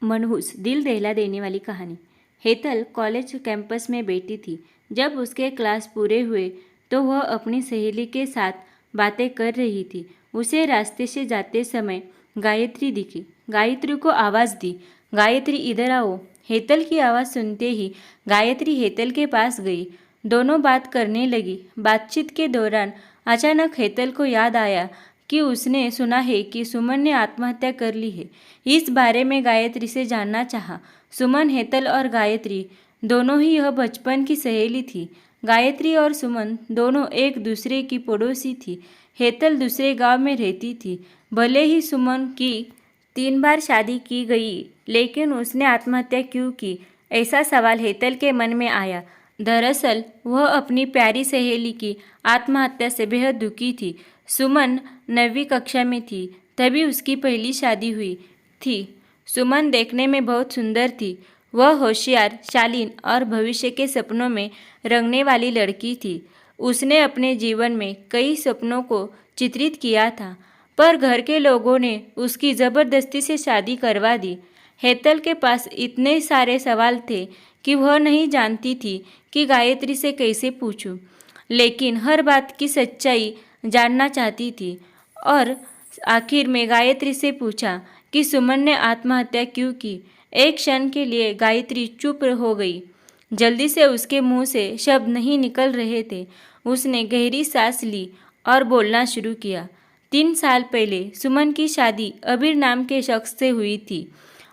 मनहूस दिल दहला देने वाली कहानी। हेतल कॉलेज कैंपस में बैठी थी। जब उसके क्लास पूरे हुए तो वह अपनी सहेली के साथ बातें कर रही थी। उसे रास्ते से जाते समय गायत्री दिखी। गायत्री को आवाज़ दी, गायत्री इधर आओ। हेतल की आवाज़ सुनते ही गायत्री हेतल के पास गई। दोनों बात करने लगी। बातचीत के दौरान अचानक हेतल को याद आया कि उसने सुना है कि सुमन ने आत्महत्या कर ली है। इस बारे में गायत्री से जानना चाहा। सुमन, हेतल और गायत्री दोनों ही यह बचपन की सहेली थी। गायत्री और सुमन दोनों एक दूसरे की पड़ोसी थी। हेतल दूसरे गांव में रहती थी। भले ही सुमन की 3 बार शादी की गई, लेकिन उसने आत्महत्या क्यों की, ऐसा सवाल हेतल के मन में आया। दरअसल वह अपनी प्यारी सहेली की आत्महत्या से बेहद दुखी थी। सुमन 9वीं कक्षा में थी, तभी उसकी पहली शादी हुई थी। सुमन देखने में बहुत सुंदर थी। वह होशियार, शालीन और भविष्य के सपनों में रंगने वाली लड़की थी। उसने अपने जीवन में कई सपनों को चित्रित किया था, पर घर के लोगों ने उसकी ज़बरदस्ती से शादी करवा दी। हेतल के पास इतने सारे सवाल थे कि वह नहीं जानती थी कि गायत्री से कैसे पूछूं, लेकिन हर बात की सच्चाई जानना चाहती थी। और आखिर में गायत्री से पूछा कि सुमन ने आत्महत्या क्यों की। एक क्षण के लिए गायत्री चुप हो गई। जल्दी से उसके मुंह से शब्द नहीं निकल रहे थे। उसने गहरी सांस ली और बोलना शुरू किया। 3 साल पहले सुमन की शादी अबीर नाम के शख्स से हुई थी।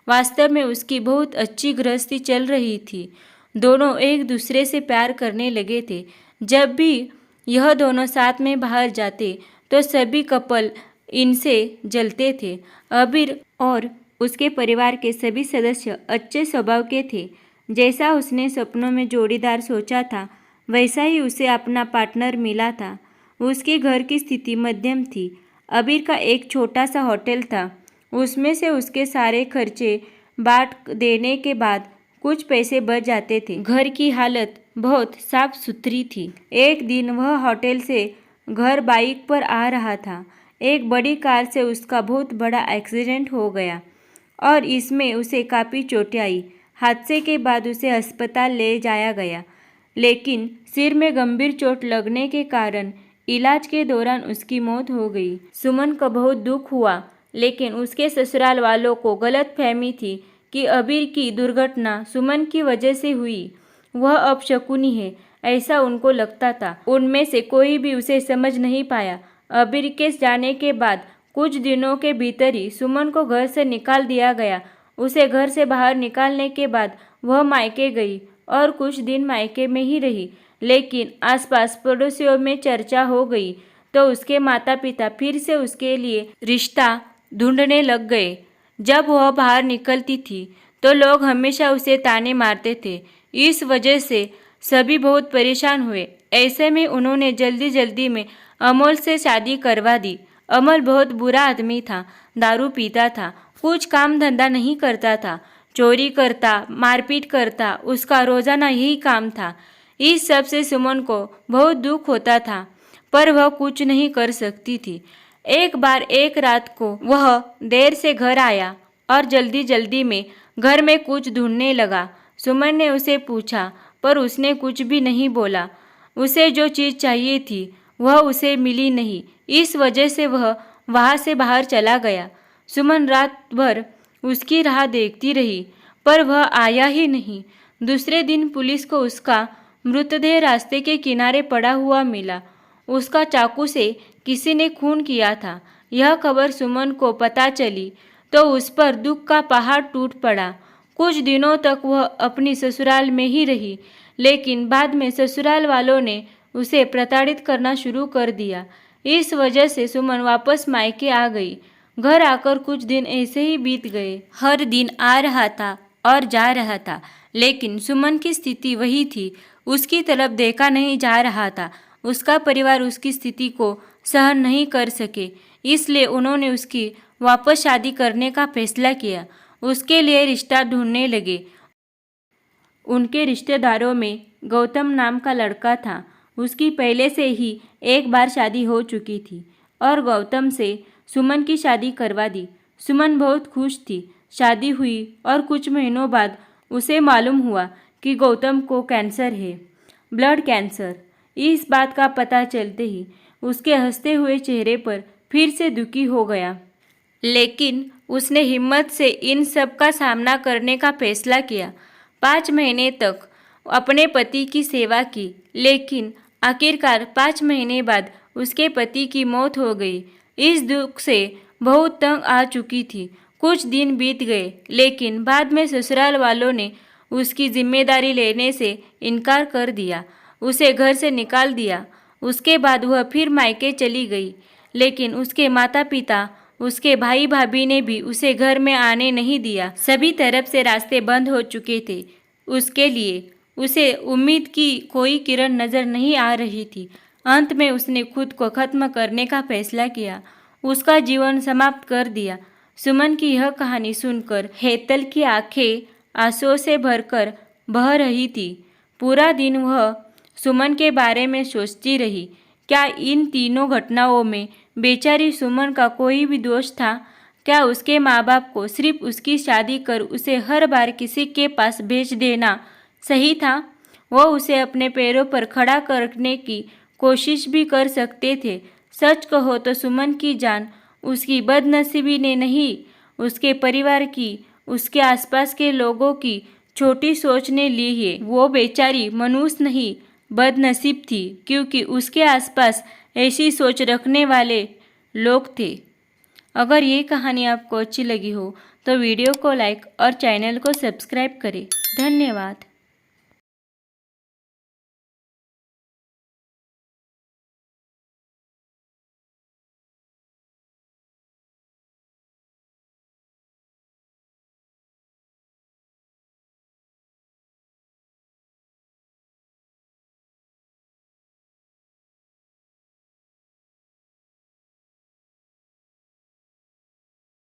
वास्तव में उसकी बहुत अच्छी गृहस्थी चल रही थी। दोनों एक दूसरे से प्यार करने लगे थे। जब भी यह दोनों साथ में बाहर जाते तो सभी कपल इनसे जलते थे। अबीर और उसके परिवार के सभी सदस्य अच्छे स्वभाव के थे। जैसा उसने सपनों में जोड़ीदार सोचा था, वैसा ही उसे अपना पार्टनर मिला था। उसके घर की स्थिति मध्यम थी। अबीर का एक छोटा सा होटल था। उसमें से उसके सारे खर्चे बांट देने के बाद कुछ पैसे बच जाते थे। घर की हालत बहुत साफ सुथरी थी। एक दिन वह होटल से घर बाइक पर आ रहा था। एक बड़ी कार से उसका बहुत बड़ा एक्सीडेंट हो गया और इसमें उसे काफ़ी चोटें आई। हादसे के बाद उसे अस्पताल ले जाया गया, लेकिन सिर में गंभीर चोट लगने के कारण इलाज के दौरान उसकी मौत हो गई। सुमन को बहुत दुख हुआ, लेकिन उसके ससुराल वालों को गलतफहमी थी कि अबीर की दुर्घटना सुमन की वजह से हुई। वह अपशकुनी है, ऐसा उनको लगता था। उनमें से कोई भी उसे समझ नहीं पाया। अबीर के जाने के बाद कुछ दिनों के भीतर ही सुमन को घर से निकाल दिया गया। उसे घर से बाहर निकालने के बाद वह मायके गई और कुछ दिन मायके में ही रही, लेकिन आसपास पड़ोसियों में चर्चा हो गई तो उसके माता पिता फिर से उसके लिए रिश्ता ढूंढने लग गए। जब वह बाहर निकलती थी तो लोग हमेशा उसे ताने मारते थे। इस वजह से सभी बहुत परेशान हुए। ऐसे में उन्होंने जल्दी जल्दी में अमोल से शादी करवा दी। अमल बहुत बुरा आदमी था। दारू पीता था, कुछ काम धंधा नहीं करता था, चोरी करता, मारपीट करता, उसका रोजाना यही काम था। इस सब से सुमन को बहुत दुख होता था, पर वह कुछ नहीं कर सकती थी। एक बार एक रात को वह देर से घर आया और जल्दी जल्दी में घर में कुछ ढूंढने लगा। सुमन ने उसे पूछा, पर उसने कुछ भी नहीं बोला। उसे जो चीज़ चाहिए थी वह उसे मिली नहीं। इस वजह से वह वहाँ से बाहर चला गया। सुमन रात भर उसकी राह देखती रही, पर वह आया ही नहीं। दूसरे दिन पुलिस को उसका मृतदेह रास्ते के किनारे पड़ा हुआ मिला। उसका चाकू से किसी ने खून किया था। यह खबर सुमन को पता चली तो उस पर दुख का पहाड़ टूट पड़ा। कुछ दिनों तक वह अपनी ससुराल में ही रही, लेकिन बाद में ससुराल वालों ने उसे प्रताड़ित करना शुरू कर दिया। इस वजह से सुमन वापस मायके आ गई। घर आकर कुछ दिन ऐसे ही बीत गए। हर दिन आ रहा था और जा रहा था, लेकिन सुमन की स्थिति वही थी। उसकी तरफ देखा नहीं जा रहा था। उसका परिवार उसकी स्थिति को सहन नहीं कर सके, इसलिए उन्होंने उसकी वापस शादी करने का फैसला किया। उसके लिए रिश्ता ढूंढने लगे। उनके रिश्तेदारों में गौतम नाम का लड़का था। उसकी पहले से ही एक बार शादी हो चुकी थी और गौतम से सुमन की शादी करवा दी। सुमन बहुत खुश थी। शादी हुई और कुछ महीनों बाद उसे मालूम हुआ कि गौतम को कैंसर है, ब्लड कैंसर। इस बात का पता चलते ही उसके हंसते हुए चेहरे पर फिर से दुखी हो गया, लेकिन उसने हिम्मत से इन सब का सामना करने का फैसला किया। 5 महीने तक अपने पति की सेवा की, लेकिन आखिरकार 5 महीने बाद उसके पति की मौत हो गई। इस दुख से बहुत तंग आ चुकी थी। कुछ दिन बीत गए, लेकिन बाद में ससुराल वालों ने उसकी जिम्मेदारी लेने से इनकार कर दिया, उसे घर से निकाल दिया। उसके बाद वह फिर मायके चली गई, लेकिन उसके माता पिता, उसके भाई भाभी ने भी उसे घर में आने नहीं दिया। सभी तरफ से रास्ते बंद हो चुके थे उसके लिए। उसे उम्मीद की कोई किरण नजर नहीं आ रही थी। अंत में उसने खुद को खत्म करने का फैसला किया, उसका जीवन समाप्त कर दिया। सुमन की यह कहानी सुनकर हेतल की आंखें आंसुओं से भरकर बह रही थी। पूरा दिन वह सुमन के बारे में सोचती रही। क्या इन तीनों घटनाओं में बेचारी सुमन का कोई भी दोष था? क्या उसके माँ बाप को सिर्फ उसकी शादी कर उसे हर बार किसी के पास भेज देना सही था? वो उसे अपने पैरों पर खड़ा करने की कोशिश भी कर सकते थे। सच कहो तो सुमन की जान उसकी बदनसीबी ने नहीं, उसके परिवार की, उसके आसपास के लोगों की छोटी सोच ने ली है। वो बेचारी मनुष्य नहीं, बदनसीब थी, क्योंकि उसके आसपास ऐसी सोच रखने वाले लोग थे। अगर ये कहानी आपको अच्छी लगी हो तो वीडियो को लाइक और चैनल को सब्सक्राइब करें। धन्यवाद।